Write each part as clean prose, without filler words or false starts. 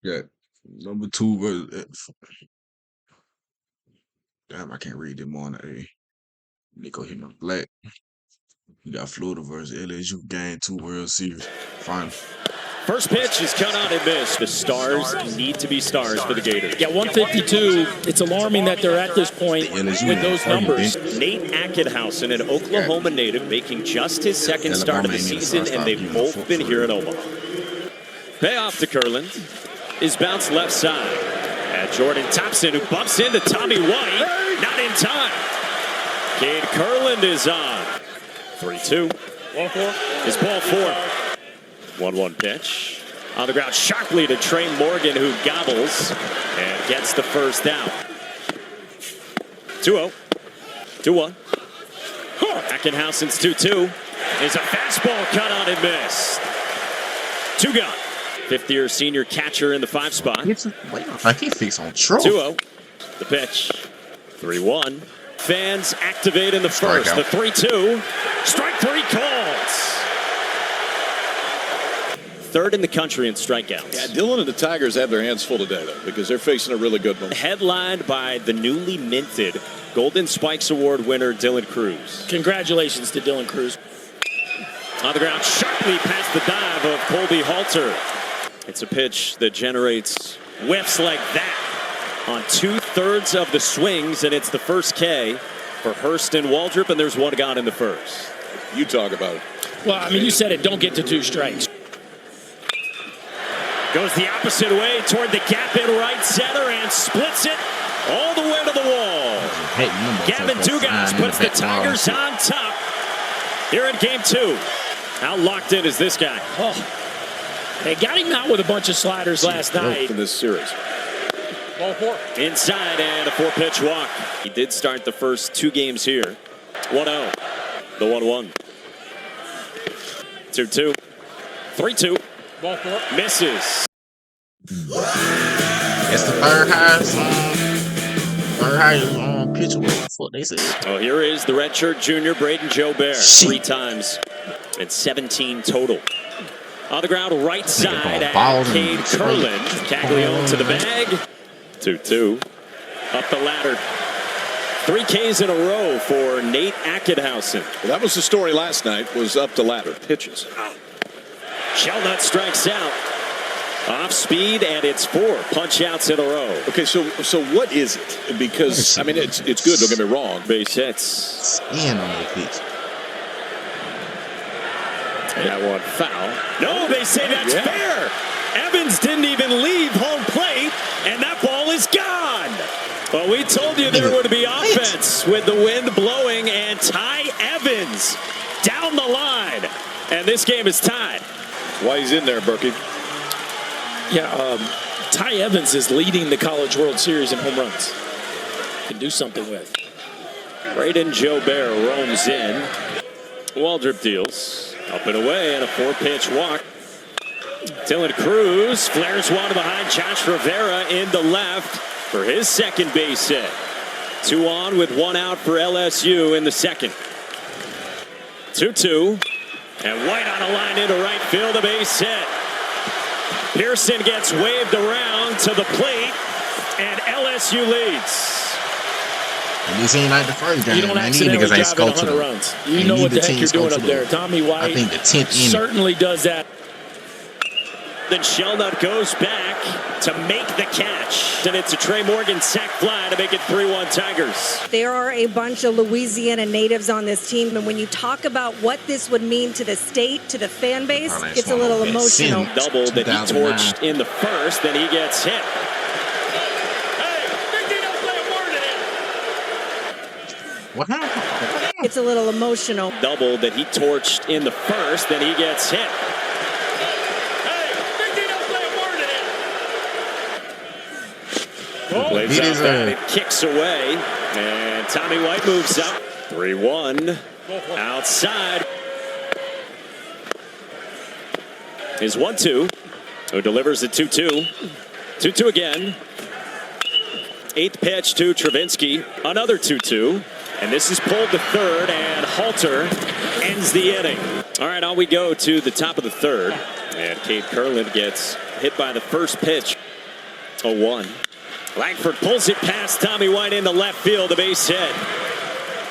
Got number 2 versus damn, I can't read them on a Nico Hino Black. You got Florida versus LSU game 2 World Series final. First pitch is cut on and missed. The Stars need to be stars for the Gators. Yeah, 152. It's alarming that they're at this point with those numbers. Nate Ackenhausen, an Oklahoma native, making just his second start of the season, and they've both been here in Omaha. Payoff to Kurland is bounced left side. At Jordan Thompson, who bumps into Tommy White. Not in time. Cade Kurland is on. 3-2. Ball 4. Is ball 4. 1-1 pitch. On the ground sharply to Trey Morgan, who gobbles and gets the first down. 2-0. 2-1. Ackenhausen's 2-2. Is a fastball cut on and missed. 2 gone. Fifth-year senior catcher in the 5 spot. Like he fixed on Troll. 2-0. The pitch. 3-1. Fans activate in the first. The 3-2. Strike 3 calls. Third in the country in strikeouts. Yeah, Dylan and the Tigers have their hands full today, though, because they're facing a really good one. Headlined by the newly minted Golden Spikes Award winner, Dylan Cruz. Congratulations to Dylan Cruz. On the ground, sharply past the dive of Colby Halter. It's a pitch that generates whiffs like that on 2/3 of the swings, and it's the first K for Hurst and Waldrop, and there's 1 gone in the first. You talk about it. Well, I mean, you said it. Don't get to 2 strikes. Goes the opposite way toward the gap in right center and splits it all the way to the wall. Gavin Dugas puts the Tigers on top here in game 2. How locked in is this guy? Oh, they got him out with a bunch of sliders last night. In this series. Ball 4. Inside and a 4-pitch walk. He did start the first 2 games here. 1-0. The 1-1. 2-2. 3-2. Ball 4. Misses. That's the third highest pitcher. That's what they said. Oh, here is the redshirt junior Braden Joubert. 3 times and 17 total. On the ground, right side at Cade Kurland. Caglione to the bag. 2-2. Up the ladder. 3 Ks in a row for Nate Ackenhausen. Well, that was the story last night, was up the ladder. Pitches. Shelnut strikes out. Off speed, and it's 4 punch-outs in a row. Okay, so what is it? Because, I mean, it's good, don't get me wrong. Base hits. Skin on that pitch. That one foul. No, they say that's fair. Evans didn't even leave home plate, and that ball is gone. Well, we told you there would be offense with the wind blowing, and Ty Evans down the line. And this game is tied. Why he's in there, Berkey. Yeah, Ty Evans is leading the College World Series in home runs. Can do something with. Braden Joubert roams in. Waldrop deals. Up and away, and a 4-pitch walk. Dylan Cruz flares one behind Josh Rivera into left for his second base hit. 2 on with 1 out for LSU in the second. 2-2. And White on a line into right field, a base hit. Pearson gets waved around to the plate, and LSU leads. And this ain't like the first game. You don't accidentally drive in 100 runs. You know what the heck you're doing up there. Tommy White I think the 10th certainly does that. Then Shelnut goes back to make the catch. And it's a Trey Morgan sac fly to make it 3-1 Tigers. There are a bunch of Louisiana natives on this team, and when you talk about what this would mean to the state, to the fan base, it's a little emotional. Double that he torched in the first, then he gets hit. What happened? It's a little emotional. Double that he torched in the first, then he gets hit. Plays out that, it kicks away, and Tommy White moves up. 3-1 outside. Is 1-2, who delivers the 2-2. 2-2 again. 8th pitch to Travinski. Another 2-2. And this is pulled to third, and Halter ends the inning. All right, on we go to the top of the third. And Cade Kurland gets hit by the first pitch. 0-1. Langford pulls it past Tommy White into left field, the base hit.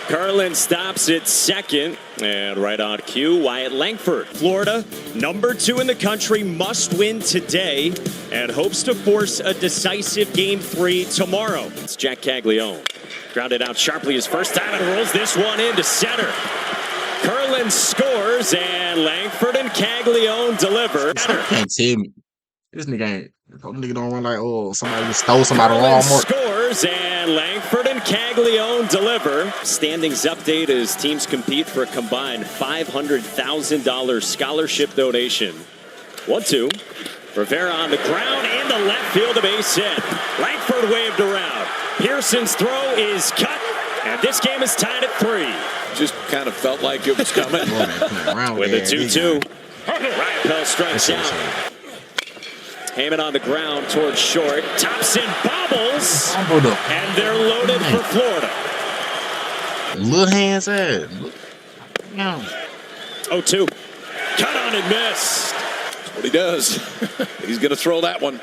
Carlin stops at second, and right on cue, Wyatt Langford. Florida, number 2 in the country, must win today and hopes to force a decisive Game 3 tomorrow. It's Jack Caglione. Grounded out sharply his first time and rolls this one into center. Carlin scores, and Langford and Caglione deliver. You can't tell me. This nigga ain't. Nigga don't run like, oh, somebody just stole somebody Carlin wrong. Scores, and Langford and Caglione deliver. Standings update as teams compete for a combined $500,000 scholarship donation. 1-2. Rivera on the ground into left field, a base hit. Langford waved around. Pearson's throw is cut, and this game is tied at 3. Just kind of felt like it was coming. With a 2-2. Ryan Pell strikes out. Heyman on the ground towards short. Thompson bobbles. And they're loaded for Florida. Little hands ass. 0-2. Cut on and missed. That's what he does. He's going to throw that one.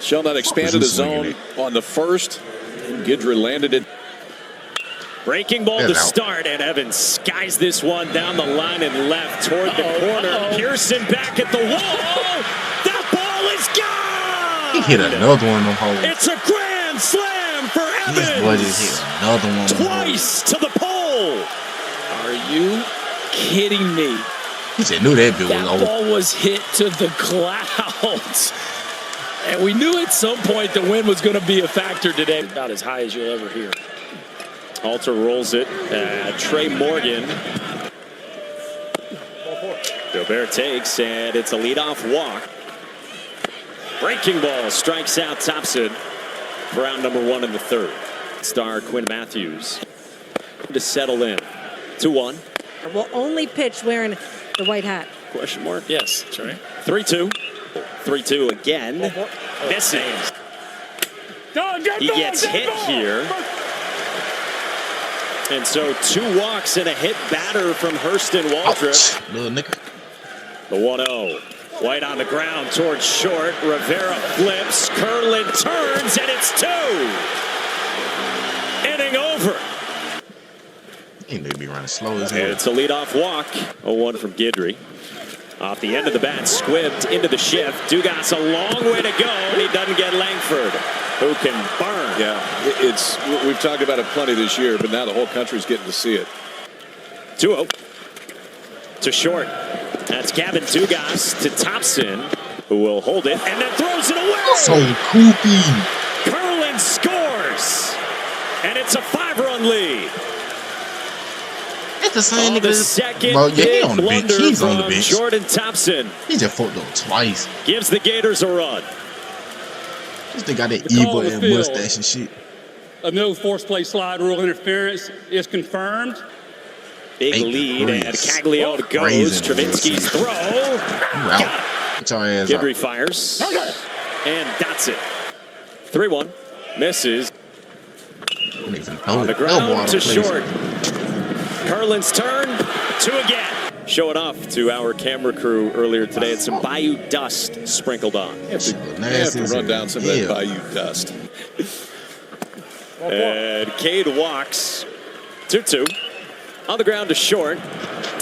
Sheldon expanded his zone on the first. And Guidry landed it. Breaking ball to start, and Evans skies this one down the line and left toward the corner. Pearson back at the wall. That ball is gone. He hit another one of them holes. It's a grand slam for Evans. This boy just hit another one. Twice to the pole. Are you kidding me? He just knew that bill was That over. ball was hit to the clouds. And we knew at some point the wind was going to be a factor today. About as high as you'll ever hear. Halter rolls it. Trey Morgan. Gobert takes, and it's a leadoff walk. Breaking ball strikes out Thompson for round number 1 in the 3rd. Star Quinn Matthews to settle in. 2-1. Will only pitch wearing the white hat. Question mark? Yes, that's right. 3-2. 3-2 again. Missing. He gets hit here. And so 2 walks and a hit batter from Hurston Waldrop. Little nigga. The 1-0. White on the ground towards short. Rivera flips. Curlin turns, and it's 2. Inning over. He need to be running slow as hell. It's a leadoff walk. 0-1 from Guidry. Off the end of the bat, squibbed into the shift. Dugas a long way to go, and he doesn't get Langford, who can burn. Yeah, we've talked about it plenty this year, but now the whole country's getting to see it. 2-0 to short. That's Gavin Dugas to Thompson, who will hold it and then throws it away. So coopy. Curlin scores, and it's a 5-run lead. It's the same nigga. The second Bro, yeah, he big on the bench. blunder He's on the from bench. Jordan Thompson. He just fucked up twice. Gives the Gators a run. This nigga got that The call evil of the and field. mustache and shit. A no force play slide rule interference is confirmed. Big 8 lead, and degrees. Caglione goes. Crazy. Stravinsky's throw. You out. Get your ass out. Guidry fires. And that's it. 3-1. Misses. On the ground to short. Carlin's turn. 2 again. Show it off to our camera crew earlier today. It's some Bayou dust sprinkled on. They have to run down some of that Bayou dust. And Cade walks. 2-2. On the ground to short.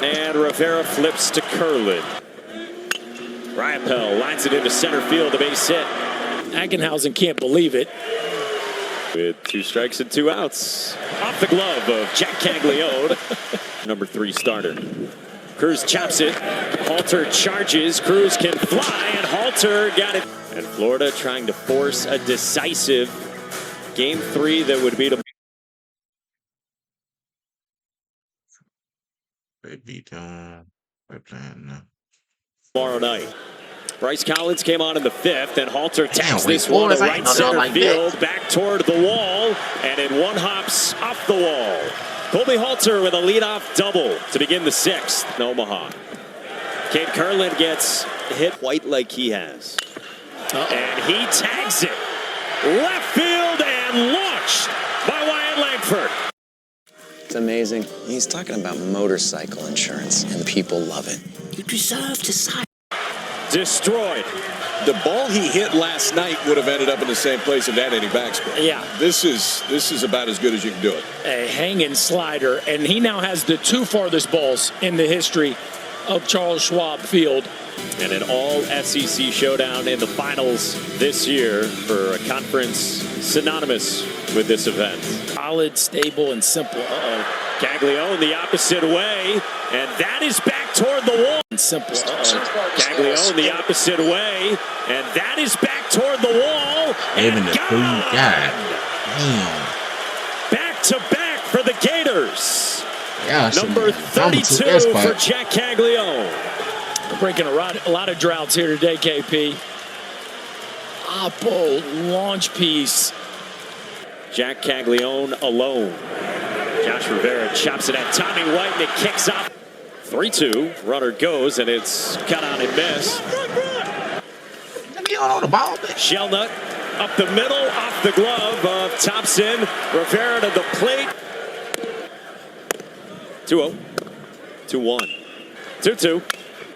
And Rivera flips to Curlin. Ryan Pell lines it into center field. The base hit. Ackenhausen can't believe it. With 2 strikes and 2 outs. Off the glove of Jack Caglione. Number 3 starter. Cruz chops it. Halter charges. Cruz can fly, and Halter got it. And Florida trying to force a decisive Game 3 that would be They beat them. They're playing now. tomorrow night. Bryce Collins came on in the 5th, and Halter taps wait, this one to boys, I right ain't know center like field, that. back toward the wall, and it one hops off the wall. Colby Halter with a leadoff double to begin the 6th in Omaha. Cade Curlin gets hit white like he has. And he tags it. Left field and launched by Wyatt Langford. It's amazing. He's talking about motorcycle insurance, and people love it. You deserve to sign. destroyed. The ball he hit last night would have ended up in the same place if that any backspin. Yeah. This is about as good as you can do it. A hanging slider, and he now has the 2 farthest balls in the history of Charles Schwab Field. And an all-SEC showdown in the finals this year for a conference synonymous with this event. Solid, stable, and simple. Caglione the opposite way, and that is back toward the wall. Simple. Caglione the opposite way, and that is back toward the wall. Even the gone. God. Damn. Back to back for the Gators. Yeah, Number 32 for Jack Caglione. We're breaking a lot of droughts here today, KP. Oppo launch piece. Jack Caglione alone. Josh Rivera chops it at Tommy White, and it kicks off. 3-2. Runner goes, and it's cut on and missed. Shelnut up the middle, off the glove of Thompson. Rivera to the plate. 2-0. 2-1. 2-2.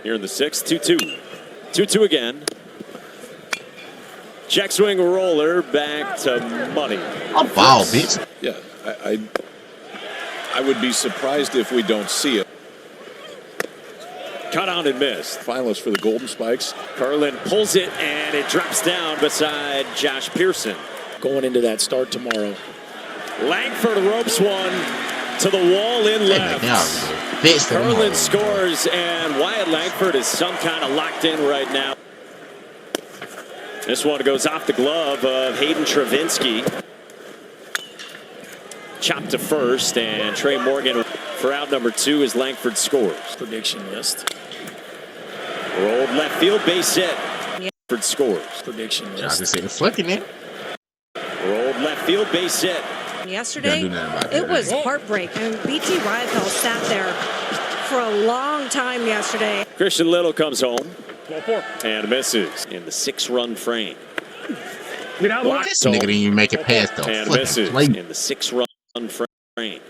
Here in the 6th. 2-2. 2-2 again. Check swing roller back to money. Oh, wow, bitch. Yeah, I would be surprised if we don't see it. Cut out and missed. Finalist for the Golden Spikes. Curlin pulls it, and it drops down beside Josh Pearson. Going into that start tomorrow. Langford ropes one to the wall in left. Curlin scores, and Wyatt Langford is some kind of locked in right now. This one goes off the glove of Hayden Travinsky. Chopped to first, and Trey Morgan for out number 2 as Langford scores. Prediction list. Rolled left field, base hit. Langford scores. Prediction list. I just say the flicking it. Rolled left field, base hit. Yesterday, it was heartbreak. And BT Rifle sat there for a long time yesterday. Christian Little comes home and misses in the 6-run frame. This nigga didn't even make it past the and misses in the 6-run frame.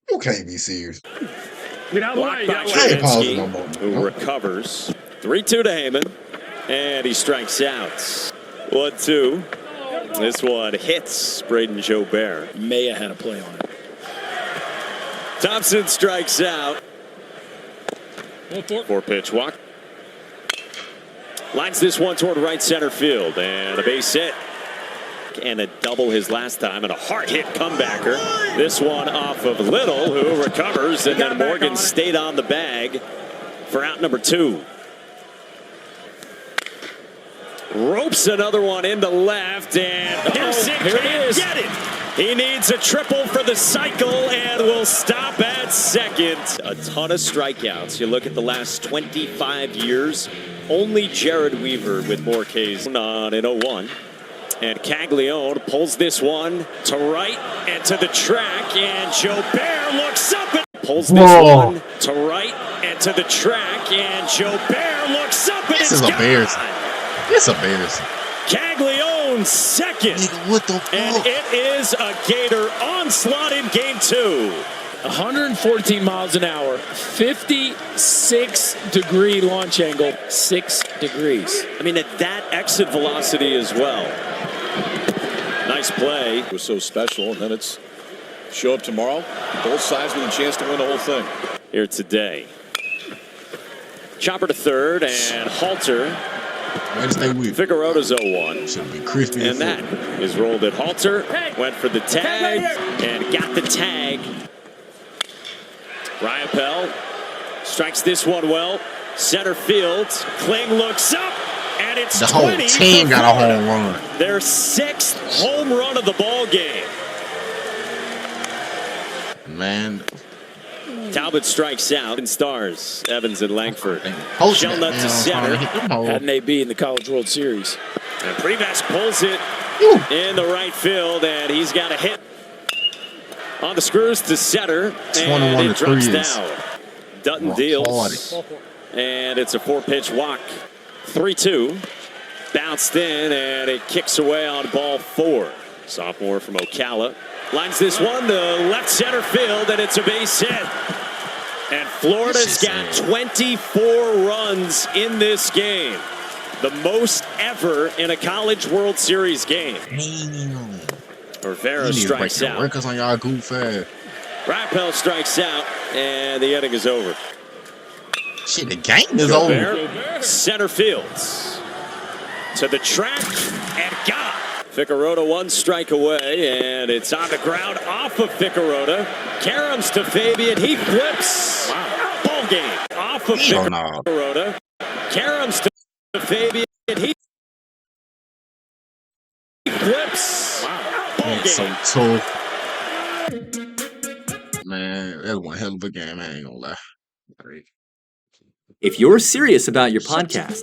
You can't be serious. Blocked by Travinsky, who recovers. 3-2 to Heyman, and he strikes out. 1-2. This one hits Braden Jobert. Maya had a play on it. Thompson strikes out. 4-pitch walk. Lines this one toward right center field, and a base hit. And a double his last time, and a hard hit comebacker. This one off of Little, who recovers, and then Morgan stayed on the bag for out number 2. Ropes another one into left, and Pearson can't get it. He needs a triple for the cycle, and will stop at second. A ton of strikeouts. You look at the last 25 years, only Jared Weaver with more Ks on in 01. And Caglione pulls this one to right and to the track, and Jobert looks up and pulls this one to right and to the track, and Jobert looks up, and this is embarrassing. It's embarrassing. Caglione second. Nigga, what the fuck? And it is a Gator onslaught in game 2. 114 miles an hour, 56-degree launch angle, 6 degrees. I mean, at that exit velocity as well. Nice play. It was so special, and then it's show up tomorrow. Both sides with a chance to win the whole thing. Here today. Chopper to third, and Halter. Figueroa's 0-1. Should be crispy. And that is rolled at Halter. Went for the tag and got the tag. Ryapel strikes this one well. Center field. Kling looks up, and it's the whole team got a home run. Their 6th home run of the ball game. Man. Talbot strikes out and stars Evans and Langford. Shelnut to center. Had an AB in the College World Series. And Privash pulls it in the right field, and he's got a hit on the screws to center, and it drops down. Dutton deals, and it's a 4-pitch walk. 3-2, bounced in, and it kicks away on ball 4. Sophomore from Ocala lines this one to left center field, and it's a base hit. And Florida's got 24 runs in this game. The most ever in a College World Series game. Rivera strikes out. Records on y'all goof ass. Rappel strikes out, and the inning is over. Shit, the game is over. Center fields. To the track, and got it. Figueroa 1 strike away, and it's on the ground off of Figueroa. Karams to Fabian. He flips. Wow. Ball game. Off of Figueroa. Karams to Fabian. He flips. Wow. Ball game. So tough. Man, that was one hell of a game. I ain't gonna lie. If you're serious about your podcast,